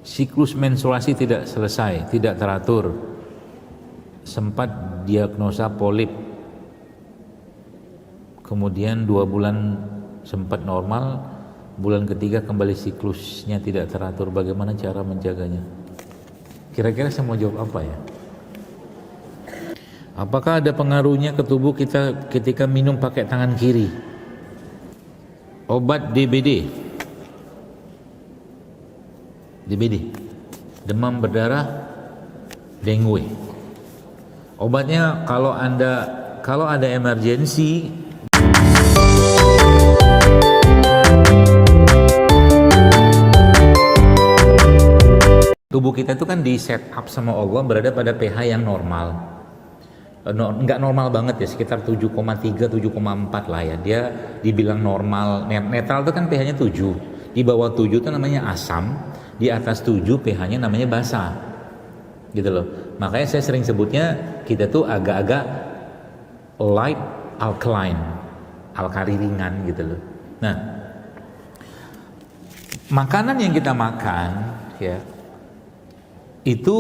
siklus menstruasi tidak selesai, tidak teratur, sempat diagnosa polip, kemudian 2 bulan sempat normal, bulan ketiga kembali siklusnya tidak teratur, bagaimana cara menjaganya? Kira-kira saya mau jawab apa ya? Apakah ada pengaruhnya ke tubuh kita ketika minum pakai tangan kiri? Obat DBD, demam berdarah, dengue. Obatnya kalau ada emergensi, tubuh kita itu kan di set up sama Allah berada pada pH yang normal. Enggak normal banget ya, sekitar 7,3 7,4 lah ya. Dia dibilang normal, netral itu kan pH-nya 7. Di bawah 7 itu namanya asam, di atas 7 pH-nya namanya basa. Gitu loh. Makanya saya sering sebutnya kita tuh agak-agak light alkaline, alkali ringan gitu loh. Nah, makanan yang kita makan ya, itu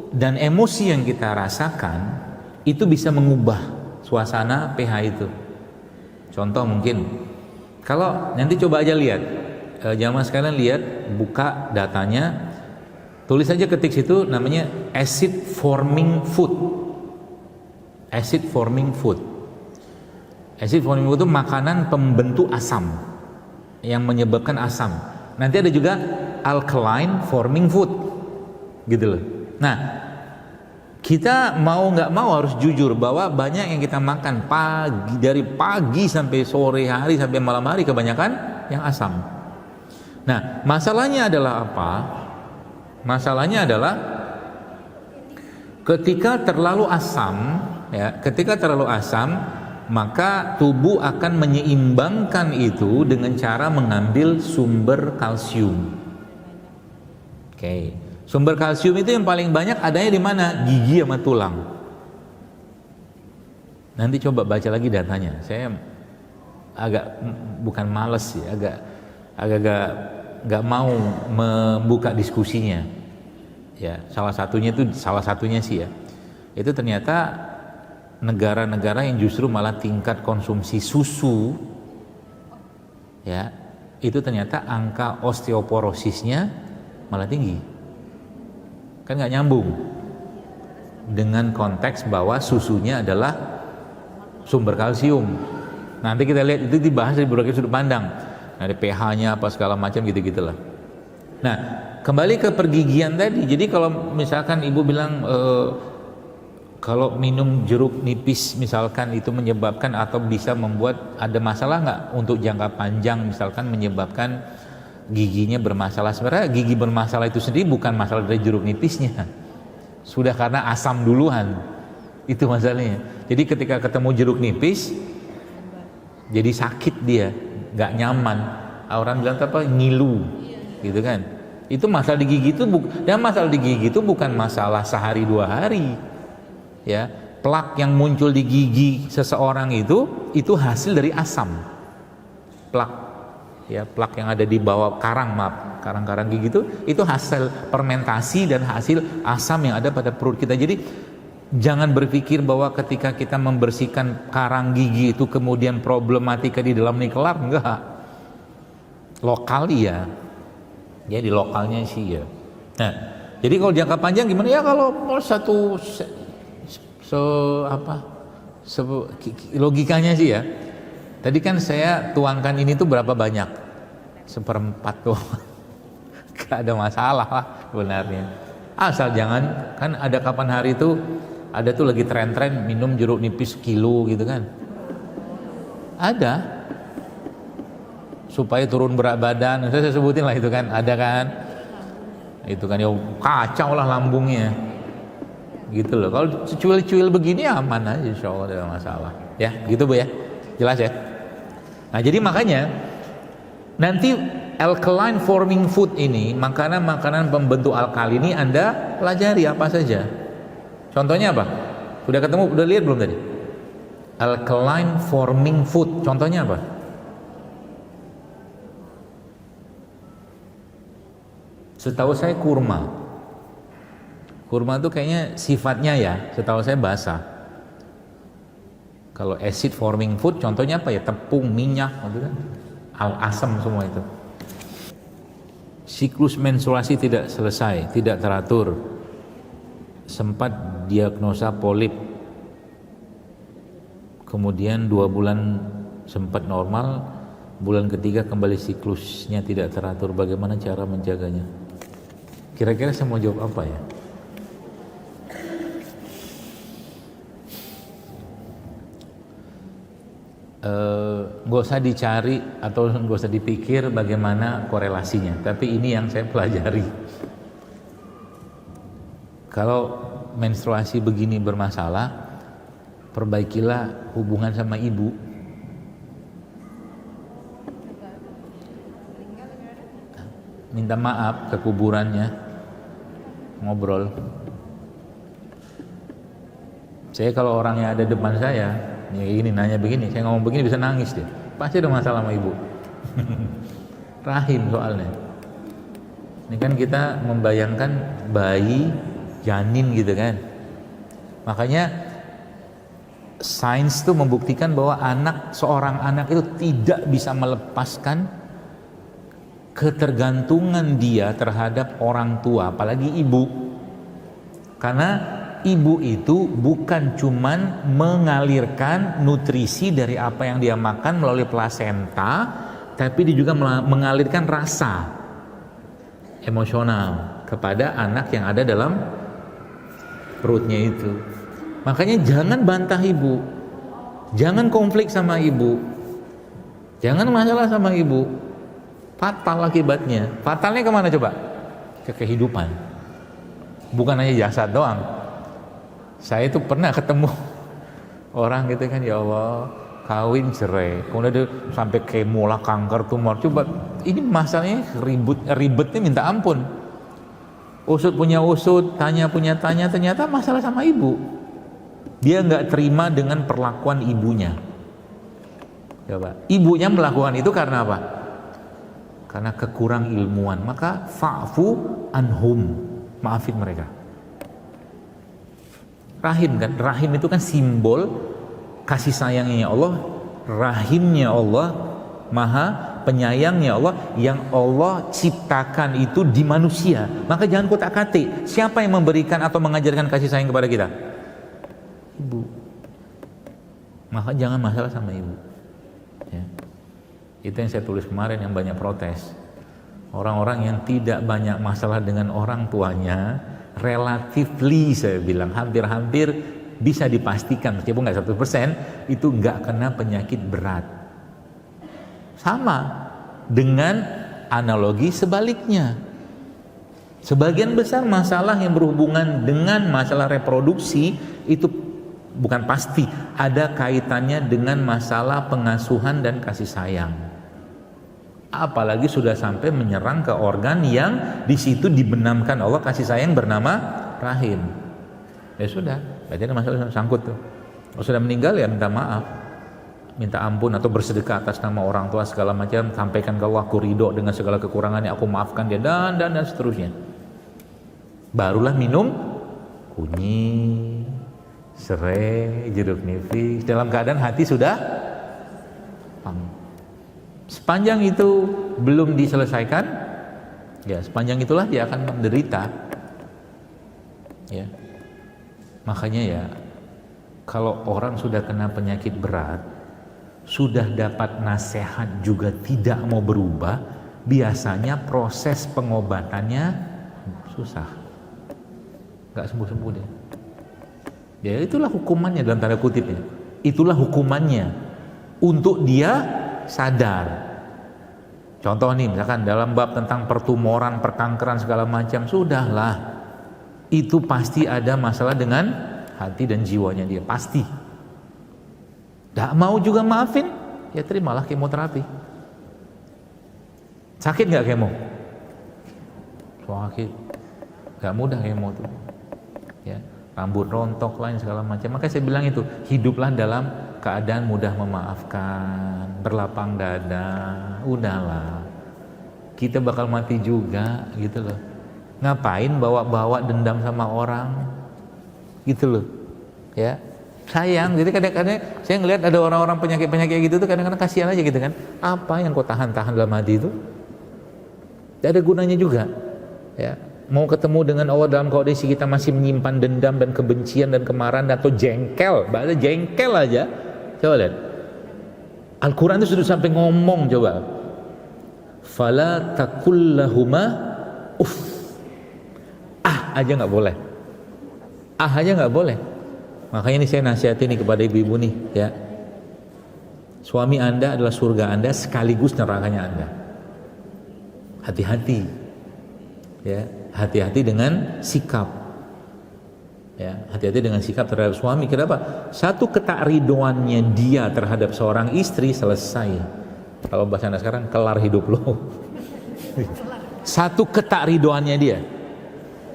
dan emosi yang kita rasakan itu bisa mengubah suasana pH itu. Contoh mungkin, kalau nanti coba aja lihat, jamaah sekalian lihat, buka datanya, tulis aja, ketik situ namanya acid forming food. Acid forming food. Acid forming food itu makanan pembentuk asam, yang menyebabkan asam. Nanti ada juga alkaline forming food, gitu loh. Nah, kita mau nggak mau harus jujur bahwa banyak yang kita makan dari pagi sampai sore hari sampai malam hari kebanyakan yang asam. Nah, masalahnya adalah apa? Masalahnya adalah ketika terlalu asam, ya, maka tubuh akan menyeimbangkan itu dengan cara mengambil sumber kalsium. Oke. Sumber kalsium itu yang paling banyak adanya di mana? Gigi sama tulang. Nanti coba baca lagi datanya. Saya agak bukan males sih, agak nggak mau membuka diskusinya. Ya, salah satunya sih ya. Itu ternyata negara-negara yang justru malah tingkat konsumsi susu, ya, itu ternyata angka osteoporosisnya malah tinggi. Kan nggak nyambung dengan konteks bahwa susunya adalah sumber kalsium. Nanti kita lihat itu dibahas dari berbagai sudut pandang, dari pH-nya apa segala macam gitu-gitulah. Nah, kembali ke pergigian tadi. Jadi kalau misalkan ibu bilang kalau minum jeruk nipis misalkan itu menyebabkan atau bisa membuat ada masalah nggak untuk jangka panjang, misalkan menyebabkan giginya bermasalah. Sebenarnya gigi bermasalah itu sendiri bukan masalah dari jeruk nipisnya, sudah karena asam duluan, itu masalahnya. Jadi ketika ketemu jeruk nipis jadi sakit, dia nggak nyaman, orang bilang apa, ngilu gitu kan. Itu masalah di gigi itu dan masalah di gigi itu bukan masalah sehari 2 hari ya. Plak yang muncul di gigi seseorang itu hasil dari asam. Plak ya, plak yang ada di bawah karang gigi itu hasil fermentasi dan hasil asam yang ada pada perut kita. Jadi jangan berpikir bahwa ketika kita membersihkan karang gigi itu kemudian problematika di dalam ini kelar, enggak. Lokal ya di lokalnya sih ya. Nah, jadi kalau jangka panjang gimana ya? Kalau logikanya sih ya. Tadi kan saya tuangkan ini tuh berapa banyak? 1/4 tuh. Gak ada masalah lah sebenarnya. Asal jangan, kan ada kapan hari itu ada tuh lagi tren-tren minum jeruk nipis kilo gitu kan. Ada. Supaya turun berat badan. Saya sebutin lah itu kan, ada kan. Itu kan ya kacau lah lambungnya. Gitu loh. Kalau cuil-cuil begini aman aja, insyaallah tidak ada masalah. Ya, gitu Bu ya. Jelas ya? Nah, jadi makanya nanti alkaline forming food ini, makanan-makanan pembentuk alkali ini Anda pelajari apa saja. Contohnya apa? Udah ketemu, udah lihat belum tadi? Alkaline forming food. Contohnya apa? Setahu saya kurma. Kurma itu kayaknya sifatnya ya, setahu saya basah. Kalau acid forming food contohnya apa ya? Tepung, minyak, gitu kan. Asam semua itu. Siklus menstruasi tidak selesai, tidak teratur. Sempat diagnosa polip. Kemudian 2 bulan sempat normal, bulan ketiga kembali siklusnya tidak teratur. Bagaimana cara menjaganya? Kira-kira saya mau jawab apa ya? Nggak usah dicari atau nggak usah dipikir bagaimana korelasinya, tapi ini yang saya pelajari. Kalau menstruasi begini bermasalah, perbaikilah hubungan sama ibu. Minta maaf ke kuburannya, ngobrol. Saya kalau orangnya ada depan saya, ya ini nanya begini, saya ngomong begini bisa nangis dia. Pasti ada masalah sama ibu. Rahim soalnya. Ini kan kita membayangkan bayi, janin gitu kan. Makanya sains itu membuktikan bahwa seorang anak itu tidak bisa melepaskan ketergantungan dia terhadap orang tua, apalagi ibu. Karena ibu itu bukan cuman mengalirkan nutrisi dari apa yang dia makan melalui plasenta, tapi dia juga mengalirkan rasa emosional kepada anak yang ada dalam perutnya itu. Makanya jangan bantah ibu, jangan konflik sama ibu, jangan masalah sama ibu. Fatal akibatnya. Fatalnya kemana coba? Ke kehidupan. Bukan hanya jasad doang. Saya itu pernah ketemu orang gitu kan, ya Allah, kawin cerai, kemudian dia sampai kemo lah, kanker, tumor. Coba ini masalahnya ribetnya minta ampun. Usut punya usut, tanya punya tanya, ternyata masalah sama ibu. Dia nggak terima dengan perlakuan ibunya. Coba, ibunya melakukan itu karena apa? Karena kekurang ilmuan. Maka fa'fu anhum, maafin mereka. Rahim kan, rahim itu kan simbol kasih sayangnya Allah. Rahimnya Allah, maha penyayangnya Allah, yang Allah ciptakan itu di manusia. Maka jangan kotak-katik. Siapa yang memberikan atau mengajarkan kasih sayang kepada kita? Ibu. Maka jangan masalah sama ibu ya. Itu yang saya tulis kemarin, yang banyak protes. Orang-orang yang tidak banyak masalah dengan orang tuanya, relatively saya bilang hampir-hampir bisa dipastikan, meskipun nggak 100%, itu nggak kena penyakit berat. Sama dengan analogi sebaliknya. Sebagian besar masalah yang berhubungan dengan masalah reproduksi itu bukan pasti ada kaitannya dengan masalah pengasuhan dan kasih sayang. Apalagi sudah sampai menyerang ke organ yang di situ dibenamkan Allah kasih sayang bernama rahim. Ya sudah, berarti ada masalah sangkut tuh. Kalau sudah meninggal ya minta maaf, minta ampun atau bersedekah atas nama orang tua segala macam, sampaikan ke Allah, aku ridho dengan segala kekurangannya, aku maafkan dia, dan seterusnya. Barulah minum kunyit, serai, jeruk nipis dalam keadaan hati sudah pam. Sepanjang itu belum diselesaikan, ya sepanjang itulah dia akan menderita. Ya, makanya ya, kalau orang sudah kena penyakit berat, sudah dapat nasihat juga tidak mau berubah, biasanya proses pengobatannya susah, nggak sembuh-sembuh deh. Ya itulah hukumannya dalam tanda kutipnya. Itulah hukumannya untuk dia sadar. Contoh nih, misalkan dalam bab tentang pertumoran, perkankeran segala macam, sudahlah, itu pasti ada masalah dengan hati dan jiwanya dia, pasti. Tidak mau juga maafin, ya terimalah kemoterapi. Sakit nggak kemo? Sakit, nggak mudah kemo tuh. Ya, rambut rontok lain segala macam. Maka saya bilang itu, hiduplah dalam keadaan mudah memaafkan, berlapang dada. Udahlah, kita bakal mati juga gitu loh. Ngapain bawa-bawa dendam sama orang? Gitu loh. Ya. Sayang. Jadi kadang-kadang saya ngelihat ada orang-orang penyakit-penyakit gitu tuh kadang-kadang kasihan aja gitu kan. Apa yang kau tahan-tahan dalam hati itu? Tidak ada gunanya juga. Ya. Mau ketemu dengan Allah dalam kondisi kita masih menyimpan dendam dan kebencian dan kemarahan atau jengkel, bahasa jengkel aja. Coba lihat. Al-Quran itu sudah sampai ngomong, coba. Fala takullahuma uff. Aja nggak boleh. Aja nggak boleh. Makanya ini saya nasihati nih kepada ibu-ibu nih, ya. Suami Anda adalah surga Anda sekaligus nerakanya Anda. Hati-hati. Ya. Hati-hati dengan sikap, ya, hati-hati dengan sikap terhadap suami. Kenapa? Satu ketakridoannya dia terhadap seorang istri selesai. Kalau bahasa anda sekarang, kelar hidup lo. Satu ketakridoannya dia,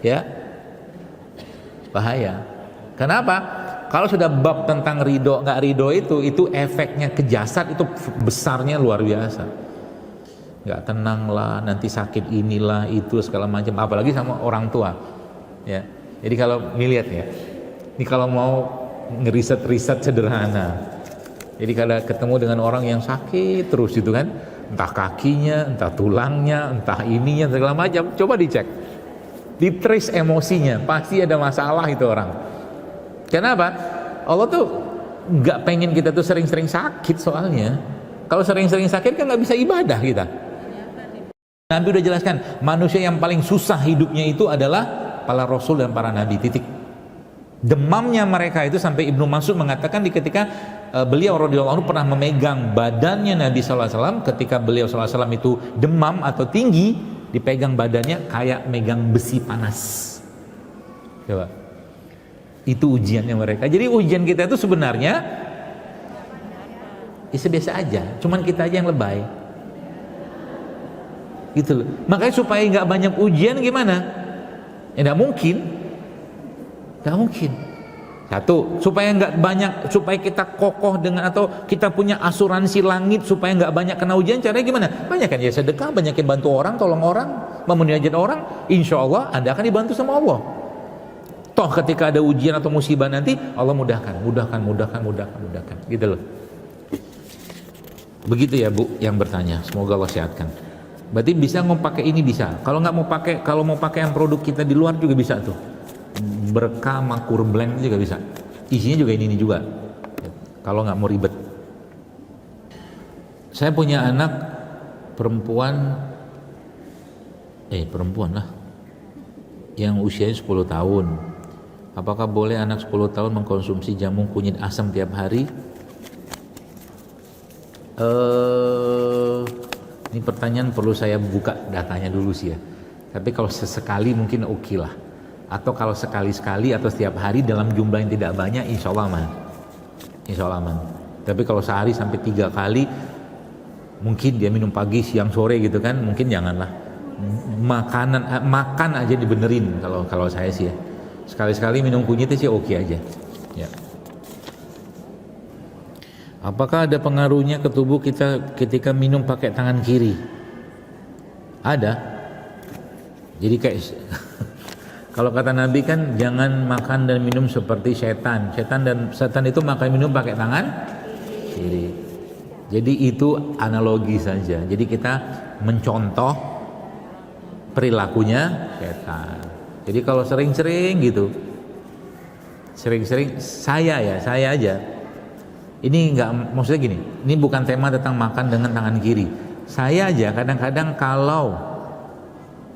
ya, bahaya. Kenapa? Kalau sudah bab tentang ridho nggak ridho itu efeknya ke jasad itu besarnya luar biasa. Nggak tenang lah, nanti sakit inilah itu segala macam, apalagi sama orang tua, ya. Jadi kalau ngelihat ya, ini kalau mau ngeriset sederhana, jadi kalau ketemu dengan orang yang sakit terus itu kan, entah kakinya, entah tulangnya, entah ininya segala macam, coba dicek, di-trace emosinya, pasti ada masalah itu orang. Kenapa? Allah tuh nggak pengen kita tuh sering-sering sakit soalnya. Kalau sering-sering sakit kan nggak bisa ibadah kita. Nabi udah jelaskan, manusia yang paling susah hidupnya itu adalah para rasul dan para nabi, titik. Demamnya mereka itu sampai Ibnu Mas'ud mengatakan ketika beliau radhiyallahu anhu pernah memegang badannya Nabi sallallahu alaihi wasallam, ketika beliau sallallahu alaihi wasallam itu demam atau tinggi, dipegang badannya kayak megang besi panas. Coba. Itu ujiannya mereka. Jadi ujian kita itu sebenarnya biasa aja, cuman kita aja yang lebay. Gitu loh. Makanya supaya nggak banyak ujian gimana? Ya nggak mungkin. Satu, supaya nggak banyak, supaya kita kokoh dengan atau kita punya asuransi langit supaya nggak banyak kena ujian. Caranya gimana? Banyakan ya sedekah, banyakin bantu orang, tolong orang, memenuhi hajat orang. Insya Allah Anda akan dibantu sama Allah. Toh ketika ada ujian atau musibah nanti Allah mudahkan. Gitu loh. Begitu ya Bu yang bertanya. Semoga Allah sehatkan. Berarti bisa pakai ini bisa. Kalau nggak mau pakai, kalau mau pakai yang produk kita di luar juga bisa tuh. Berkah Makur Blend juga bisa. Isinya juga ini juga. Kalau nggak mau ribet. Saya punya anak perempuan lah yang usianya 10 tahun. Apakah boleh anak 10 tahun mengkonsumsi jamu kunyit asam tiap hari? Ini pertanyaan perlu saya buka datanya dulu sih ya. Tapi kalau sesekali mungkin oke lah. Atau kalau sekali-sekali atau setiap hari dalam jumlah yang tidak banyak, insya Allah aman. Tapi kalau sehari sampai 3 kali, mungkin dia minum pagi, siang, sore gitu kan, mungkin janganlah. Makan aja dibenerin kalau saya sih ya. Sekali-sekali minum kunyitnya sih oke aja. Ya. Apakah ada pengaruhnya ke tubuh kita ketika minum pakai tangan kiri? Ada. Jadi kayak kalau kata Nabi kan jangan makan dan minum seperti setan. Setan itu makan minum pakai tangan kiri. Jadi itu analogi saja. Jadi kita mencontoh perilakunya setan. Jadi kalau sering-sering gitu, saya aja. Ini enggak, maksudnya gini, ini bukan tema tentang makan dengan tangan kiri. Saya aja kadang-kadang kalau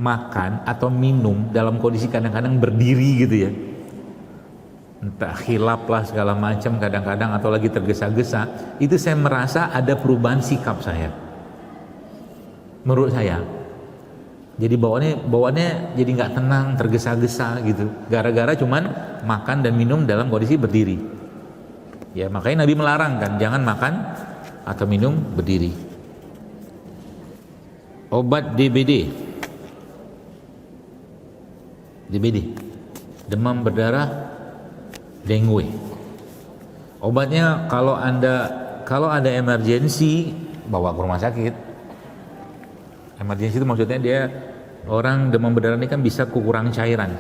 makan atau minum dalam kondisi kadang-kadang berdiri gitu ya, entah khilaf lah segala macam kadang-kadang atau lagi tergesa-gesa, itu saya merasa ada perubahan sikap saya. Menurut saya. Jadi bawaannya jadi nggak tenang, tergesa-gesa gitu. Gara-gara cuman makan dan minum dalam kondisi berdiri. Ya makanya Nabi melarang kan, jangan makan atau minum berdiri. Obat DBD, demam berdarah, dengue. Obatnya kalau ada emergensi bawa ke rumah sakit. Emergensi itu maksudnya dia Orang demam berdarah ini kan bisa kekurangan cairan.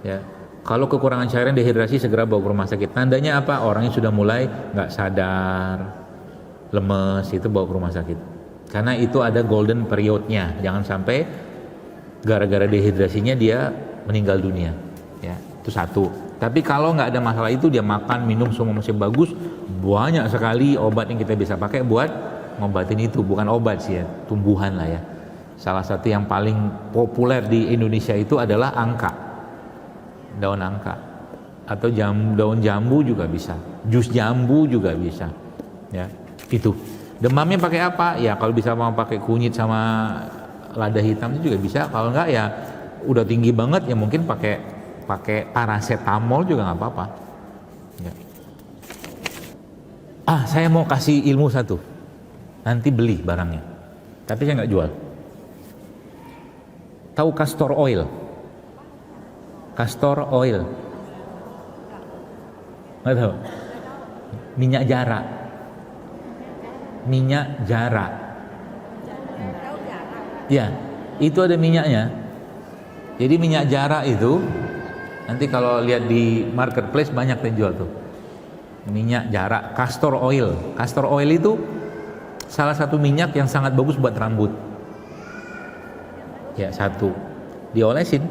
Ya, kalau kekurangan cairan, dehidrasi, segera bawa ke rumah sakit. Tandanya apa? Orangnya sudah mulai nggak sadar, lemes, itu bawa ke rumah sakit. Karena itu ada golden periodnya. Jangan sampai gara-gara dehidrasinya dia meninggal dunia. Ya, itu satu. Tapi kalau nggak ada masalah itu, dia makan, minum semua masih bagus, banyak sekali obat yang kita bisa pakai buat ngobatin itu. Bukan obat sih ya, tumbuhan lah ya. Salah satu yang paling populer di Indonesia itu adalah angka, daun angka, atau daun jambu juga bisa, jus jambu juga bisa. Ya, itu. Demamnya pakai apa? Ya kalau bisa mau pakai kunyit sama lada hitam itu juga bisa. Kalau enggak ya udah tinggi banget ya mungkin pakai paracetamol juga nggak apa-apa. Ya. Saya mau kasih ilmu satu. Nanti beli barangnya, tapi saya nggak jual. Tahu castor oil? Castor oil. Nggak tahu. Minyak jarak. Minyak jarak. Ya, itu ada minyaknya. Jadi minyak jarak itu nanti kalau lihat di marketplace banyak yang jual tuh. Minyak jarak, castor oil. Castor oil itu salah satu minyak yang sangat bagus buat rambut. Ya, satu. Diolesin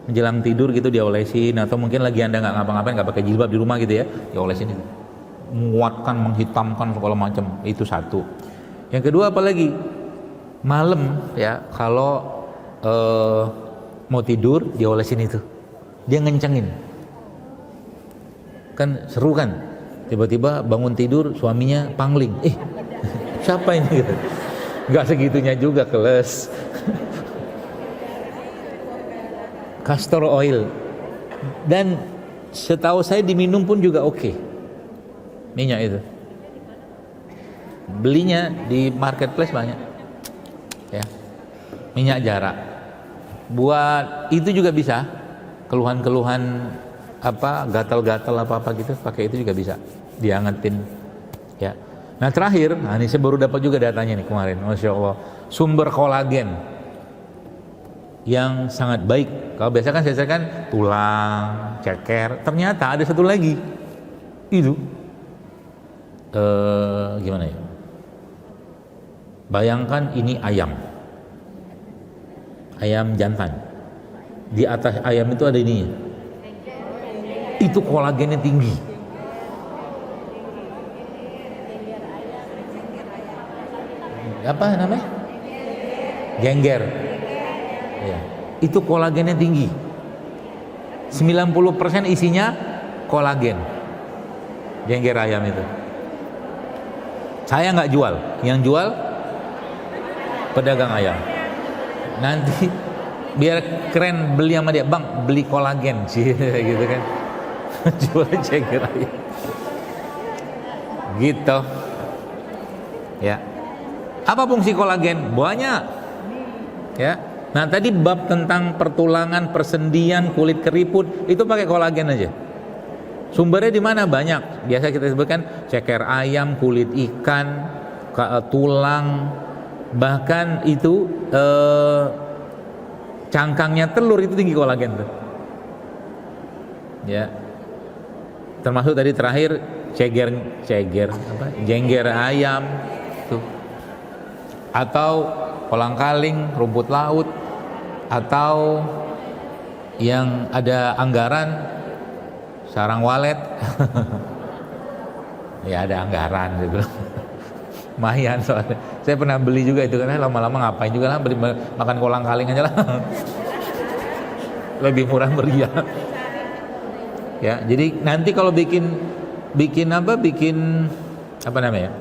menjelang tidur gitu, diolesin, atau mungkin lagi Anda nggak ngapa-ngapain, nggak pakai jilbab di rumah gitu ya, diolesin itu. Menguatkan, menghitamkan segala macam. Itu satu. Yang kedua apalagi? Malam ya, kalau mau tidur diolesin itu. Dia ngencengin. Kan seru kan? Tiba-tiba bangun tidur suaminya pangling. Siapa ini? Nggak segitunya juga, keles. Castor oil. Dan setahu saya diminum pun juga oke. Minyak itu. Belinya di marketplace banyak. Ya. Minyak jarak. Buat itu juga bisa. Keluhan-keluhan apa, gatal-gatal apa-apa gitu, pakai itu juga bisa. Diangetin. Ya. Nah, terakhir, ini saya baru dapat juga datanya nih kemarin. Masya Allah. Sumber kolagen yang sangat baik. Kalau biasa kan saya kan tulang, ceker. Ternyata ada satu lagi. Itu gimana ya? Bayangkan ini ayam. Ayam jantan. Di atas ayam itu ada ininya. Itu kolagennya tinggi. Apa namanya? Gengger. Ya. Itu kolagennya tinggi. 90% isinya kolagen. Gengger ayam itu. Saya nggak jual, yang jual pedagang ayam. Nanti biar keren beli sama dia, bang beli kolagen sih, gitu kan. Jual gengger ayam. Gitu. Ya. Apa fungsi kolagen? Banyak. Ya. Nah, tadi bab tentang pertulangan, persendian, kulit keriput itu pakai kolagen aja. Sumbernya di mana? Banyak. Biasa kita sebutkan ceker ayam, kulit ikan, tulang, bahkan itu cangkangnya telur itu tinggi kolagen tuh. Ya. Termasuk tadi terakhir jengger ayam tuh. Atau kolang-kaling, rumput laut, atau yang ada anggaran sarang walet. Ya ada anggaran gitu. Lumayan soalnya. Saya pernah beli juga itu, karena lama-lama ngapain juga lah, beli makan kolang-kaling aja lah. Lebih murah meriah. Ya, jadi nanti kalau bikin apa namanya?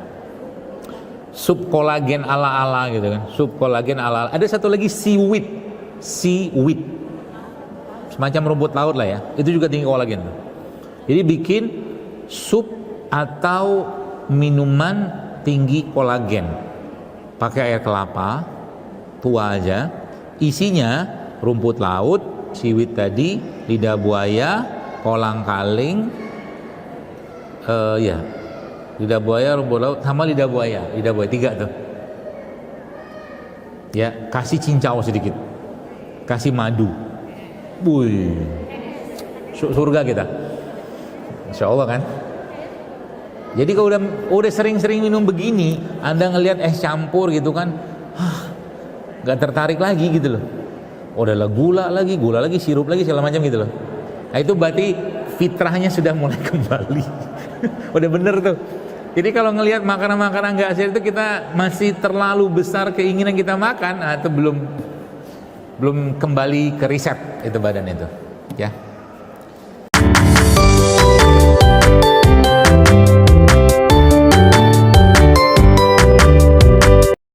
Sup kolagen ala-ala gitu kan. Sup kolagen ala-ala. Ada satu lagi seaweed. Semacam rumput laut lah ya. Itu juga tinggi kolagen. Jadi bikin sup atau minuman tinggi kolagen. Pakai air kelapa tua aja. Isinya rumput laut, seaweed tadi, lidah buaya, kolang-kaling, ya. Lidah buaya, rumput laut, sama lidah buaya 3 tuh. Ya, kasih cincau sedikit. kasih madu, wih, surga kita, insya Allah kan. Jadi kalau udah sering-sering minum begini, Anda ngelihat es campur gitu kan, nggak tertarik lagi gitu loh. Udahlah gula lagi, sirup lagi segala macam gitu loh. Nah itu berarti fitrahnya sudah mulai kembali. Udah bener tuh. Jadi kalau ngelihat makanan-makanan nggak sehat itu kita masih terlalu besar keinginan kita makan, atau belum kembali ke riset itu badan itu, ya.